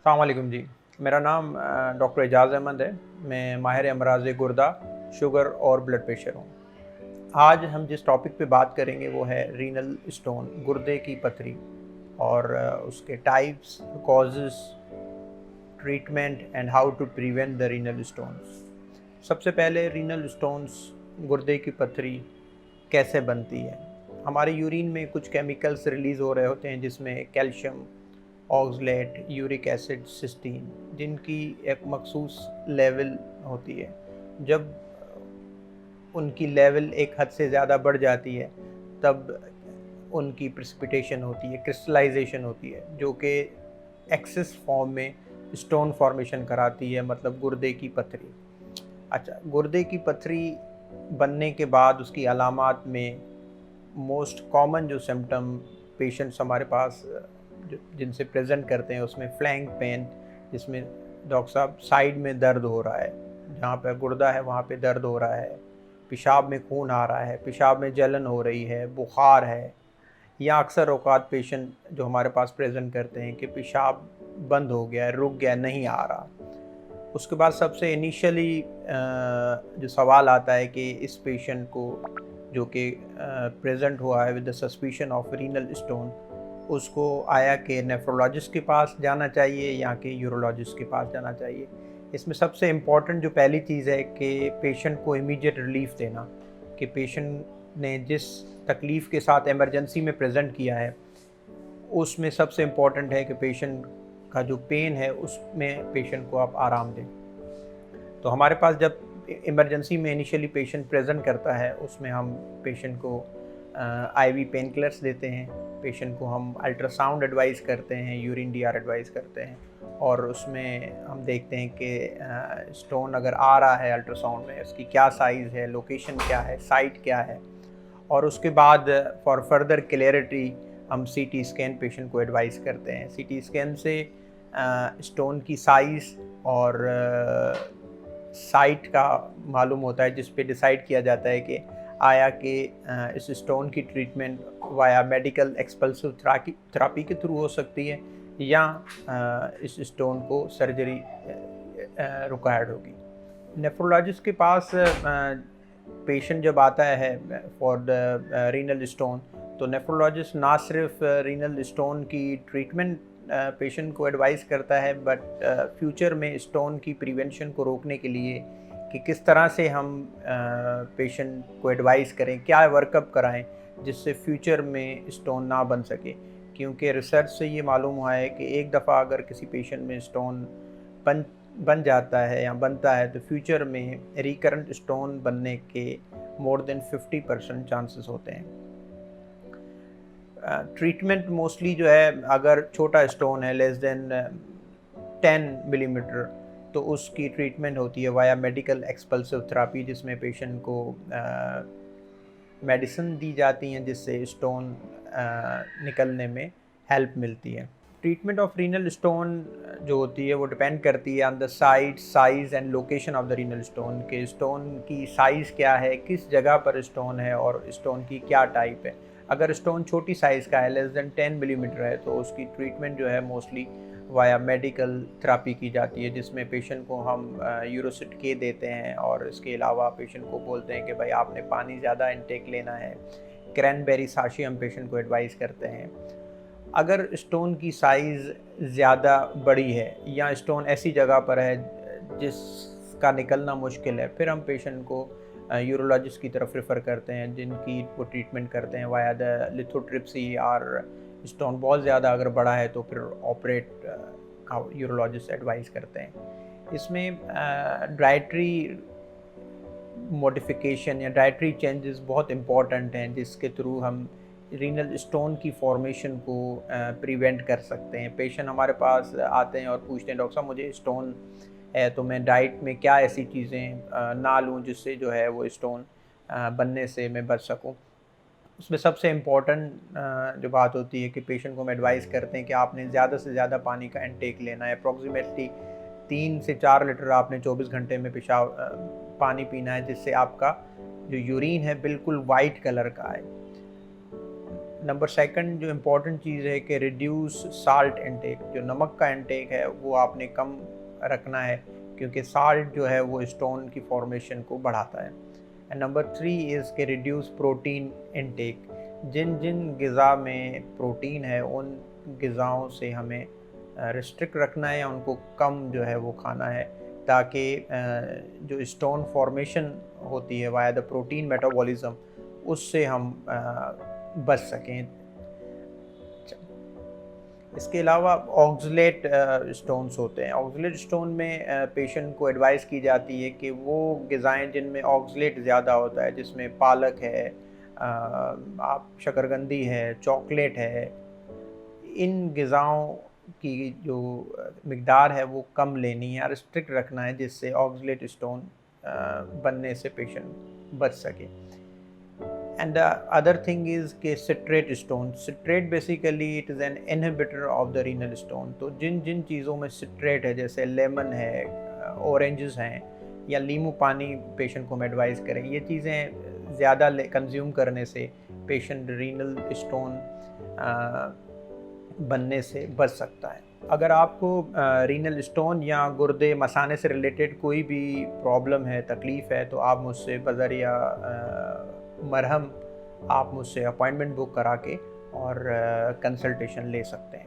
अस्सलाम वालेकुम जी। मेरा नाम डॉक्टर एजाज़ अहमद है। मैं माहिर अमराज़ गुर्दा, शुगर और ब्लड प्रेशर हूँ। आज हम जिस टॉपिक पे बात करेंगे वो है रीनल स्टोन, गुर्दे की पथरी और उसके types, causes, treatment and how to prevent the renal stones. सबसे पहले रीनल स्टोन्स, गुर्दे की पथरी कैसे बनती है? हमारे यूरिन में कुछ केमिकल्स रिलीज़ हो रहे होते हैं जिसमें calcium, oxalate, uric acid, cystine, जिनकी एक मखसूस लेवल होती है। जब उनकी लेवल एक हद से ज़्यादा बढ़ जाती है तब उनकी प्रेसिपिटेशन होती है, क्रिस्टलाइजेशन होती है, जो कि एक्सेस फॉर्म में स्टोन फॉर्मेशन कराती है, मतलब गुर्दे की पथरी। अच्छा, गुर्दे की पथरी बनने के बाद उसकी अलामात में मोस्ट कॉमन जो सिम्पटम पेशेंट्स हमारे पास जिनसे प्रेजेंट करते हैं उसमें फ्लैंक पेन, जिसमें डॉक्टर साहब साइड में दर्द हो रहा है, जहाँ पे गुर्दा है वहाँ पे दर्द हो रहा है, पेशाब में खून आ रहा है, पेशाब में जलन हो रही है, बुखार है, या अक्सर औकात पेशेंट जो हमारे पास प्रेजेंट करते हैं कि पेशाब बंद हो गया है, रुक गया, नहीं आ रहा। उसके बाद सबसे इनिशियली जो सवाल आता है कि इस पेशेंट को जो कि प्रेजेंट हुआ है with the suspicion of renal stone, उसको आया कि नेफ्रोलॉजिस्ट के पास जाना चाहिए या कि यूरोलॉजिस्ट के पास जाना चाहिए। इसमें सबसे इम्पॉर्टेंट जो पहली चीज़ है कि पेशेंट को इमीडिएट रिलीफ देना, कि पेशेंट ने जिस तकलीफ़ के साथ इमरजेंसी में प्रेजेंट किया है उसमें सबसे इम्पॉर्टेंट है कि पेशेंट का जो पेन है उसमें पेशेंट को आप आराम दें। तो हमारे पास जब इमरजेंसी में इनिशियली पेशेंट प्रेजेंट करता है उसमें हम पेशेंट को आईवी पेन किलर्स देते हैं, पेशेंट को हम अल्ट्रासाउंड एडवाइस करते हैं, यूरिन डीआर एडवाइस करते हैं, और उसमें हम देखते हैं कि स्टोन अगर आ रहा है अल्ट्रासाउंड में उसकी क्या साइज़ है, लोकेशन क्या है, साइट क्या है, और उसके बाद फॉर फर्दर क्लियरिटी हम सीटी स्कैन पेशेंट को एडवाइस करते हैं। सीटी स्कैन से स्टोन की साइज़ और साइट का मालूम होता है, जिस पे डिसाइड किया जाता है कि आया कि इस स्टोन की ट्रीटमेंट वाया मेडिकल एक्सपल्सिव थेरापी के थ्रू हो सकती है या इस स्टोन को सर्जरी रिक्वायर्ड होगी। नेफ्रोलॉजिस्ट के पास पेशेंट जब आता है फॉर द रीनल स्टोन, तो नेफ्रोलॉजिस्ट ना सिर्फ रीनल स्टोन की ट्रीटमेंट पेशेंट को एडवाइस करता है, बट फ्यूचर में स्टोन की प्रिवेंशन को रोकने के लिए कि किस तरह से हम पेशेंट को एडवाइस करें, क्या वर्कअप कराएं जिससे फ्यूचर में स्टोन ना बन सके। क्योंकि रिसर्च से ये मालूम हुआ है कि एक दफ़ा अगर किसी पेशेंट में स्टोन बन बन जाता है या बनता है तो फ्यूचर में रिकरेंट स्टोन बनने के मोर देन 50% चांसेस होते हैं। ट्रीटमेंट मोस्टली जो है, अगर छोटा स्टोन है लेस देन 10 मिलीमीटर, तो उसकी ट्रीटमेंट होती है वाया मेडिकल एक्सपल्सिव थेरापी, जिसमें पेशेंट को मेडिसिन दी जाती हैं जिससे स्टोन निकलने में हेल्प मिलती है। ट्रीटमेंट ऑफ रीनल स्टोन जो होती है वो डिपेंड करती है on the size and location of the renal stone, के स्टोन की साइज़ क्या है, किस जगह पर स्टोन है और स्टोन की क्या टाइप है। अगर स्टोन छोटी साइज़ का है, लेस देन 10 मिलीमीटर है, तो उसकी ट्रीटमेंट जो है मोस्टली वाया मेडिकल थेरापी की जाती है, जिसमें पेशेंट को हम यूरोसिट के देते हैं और इसके अलावा पेशेंट को बोलते हैं कि भाई आपने पानी ज़्यादा इनटेक लेना है। क्रैनबेरी साशी हम पेशेंट को एडवाइस करते हैं। अगर स्टोन की साइज़ ज़्यादा बड़ी है या स्टोन ऐसी जगह पर है जिसका निकलना मुश्किल है, फिर हम पेशेंट को यूरोलॉजिस्ट की तरफ रेफ़र करते हैं, जिनकी वो ट्रीटमेंट करते हैं वाया द लिथोट्रिप्सी। और स्टोन बहुत ज़्यादा अगर बड़ा है तो फिर ऑपरेट का यूरोलॉजिस्ट एडवाइस करते हैं। इसमें डाइटरी मॉडिफिकेशन या डाइटरी चेंजेस बहुत इम्पॉर्टेंट हैं, जिसके थ्रू हम रीनल स्टोन की फॉर्मेशन को प्रिवेंट कर सकते हैं। पेशेंट हमारे पास आते हैं और पूछते हैं डॉक्टर साहब मुझे स्टोन है तो मैं डाइट में क्या ऐसी चीज़ें ना लूँ जिससे जो है वो स्टोन बनने से मैं बच सकूँ। उसमें सबसे इम्पॉर्टेंट जो बात होती है कि पेशेंट को हम एडवाइस करते हैं कि आपने ज़्यादा से ज़्यादा पानी का इंटेक लेना है। अप्रॉक्सीमेटली 3 से 4 लीटर आपने 24 घंटे में पेशाब पानी पीना है, जिससे आपका जो यूरिन है बिल्कुल वाइट कलर का है। नंबर सेकंड जो इम्पोर्टेंट चीज़ है कि रिड्यूस साल्ट इनटेक, जो नमक का इनटेक है वो आपने कम रखना है, क्योंकि साल्ट जो है वो स्टोन की फॉर्मेशन को बढ़ाता है। एंड नंबर थ्री इज़ के रिड्यूस प्रोटीन इनटेक, जिन जिन ग़िज़ा में प्रोटीन है उन ग़िज़ाओं से हमें रिस्ट्रिक्ट रखना है या उनको कम जो है वो खाना है, ताकि जो स्टोन फॉर्मेशन होती है वाया द प्रोटीन मेटाबॉलिज्म, उससे हम बच सकें। इसके अलावा ऑक्सलेट स्टोन्स होते हैं। ऑक्सलेट स्टोन में पेशेंट को एडवाइस की जाती है कि वो ग़िज़ाएँ जिनमें ऑक्सलेट ज़्यादा होता है, जिसमें पालक है, आप शकरकंदी है, चॉकलेट है, इन ग़िज़ाओं की जो मिक़दार है वो कम लेनी है, रिस्ट्रिक्ट रखना है, जिससे ऑक्सलेट स्टोन बनने से पेशेंट बच सके। And the other thing is कि citrate stone, citrate basically it is an inhibitor of the renal stone। तो जिन जिन चीज़ों में citrate है, जैसे लेमन है, ऑरेंजेस हैं या नींबू पानी पेशेंट को हम एडवाइस करें, ये चीज़ें ज़्यादा कंज्यूम करने से पेशेंट रीनल स्टोन बनने से बच सकता है। अगर आपको रीनल स्टोन या गुर्दे मसाने से रिलेटेड कोई भी प्रॉब्लम है, तकलीफ़ है, तो आप मुझसे बज़रिया मरहम आप मुझसे अपॉइंटमेंट बुक करा के और कंसल्टेशन ले सकते हैं।